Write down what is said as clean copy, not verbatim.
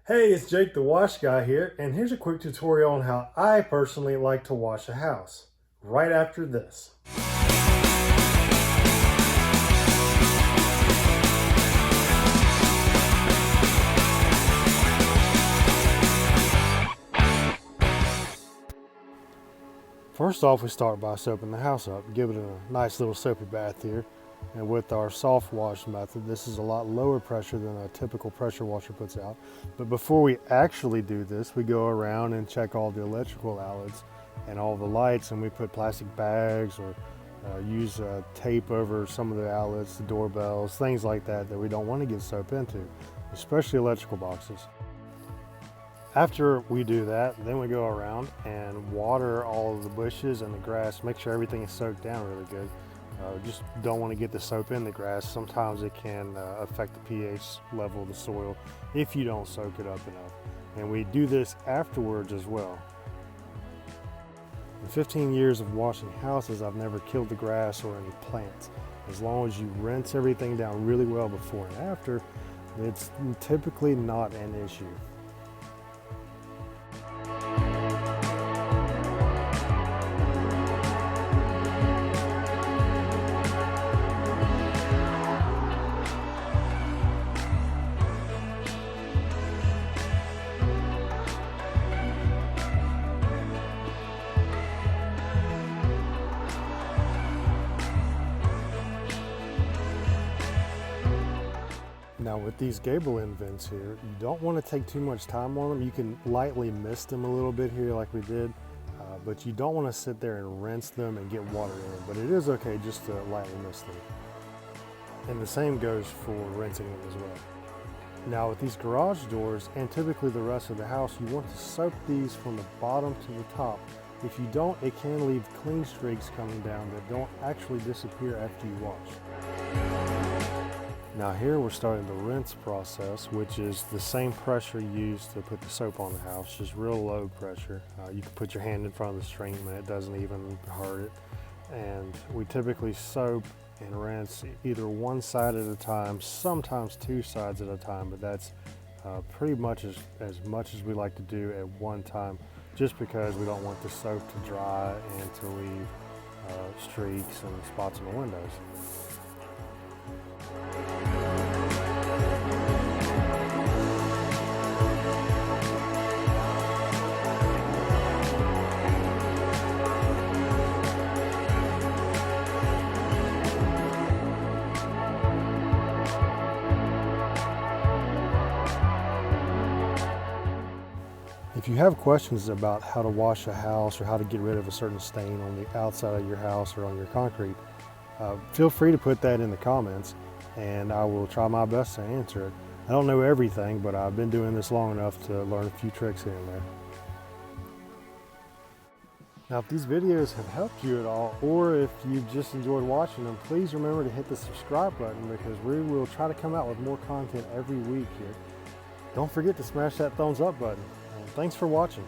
Hey, it's Jake the Wash Guy here, and here's a quick tutorial on how I personally like to wash a house. Right after this. First off, we start by soaping the house up, give it a nice little soapy bath here. And with our soft wash method, this is a lot lower pressure than a typical pressure washer puts out. But before we actually do this, we go around and check all the electrical outlets and all the lights, and we put plastic bags or use tape over some of the outlets, the doorbells, things like that we don't want to get soap into, especially electrical boxes. After we do that, then we go around and water all of the bushes and the grass, make sure everything is soaked down really good. Just don't want to get the soap in the grass. Sometimes it can affect the pH level of the soil if you don't soak it up enough. And we do this afterwards as well. In 15 years of washing houses, I've never killed the grass or any plants. As long as you rinse everything down really well before and after, it's typically not an issue. Now with these gable end vents here, you don't want to take too much time on them. You can lightly mist them a little bit here like we did, but you don't want to sit there and rinse them and get water in them. But it is okay just to lightly mist them. And the same goes for rinsing them as well. Now with these garage doors and typically the rest of the house, you want to soak these from the bottom to the top. If you don't, it can leave clean streaks coming down that don't actually disappear after you wash. Now here we're starting the rinse process, which is the same pressure used to put the soap on the house, just real low pressure. You can put your hand in front of the stream and it doesn't even hurt it. And we typically soap and rinse either one side at a time, sometimes two sides at a time, but that's pretty much as much as we like to do at one time, just because we don't want the soap to dry and to leave streaks and spots in the windows. If you have questions about how to wash a house or how to get rid of a certain stain on the outside of your house or on your concrete, feel free to put that in the comments and I will try my best to answer it. I don't know everything, but I've been doing this long enough to learn a few tricks here and there. Now, if these videos have helped you at all, or if you just enjoyed watching them, please remember to hit the subscribe button because we will try to come out with more content every week here. Don't forget to smash that thumbs up button. Thanks for watching.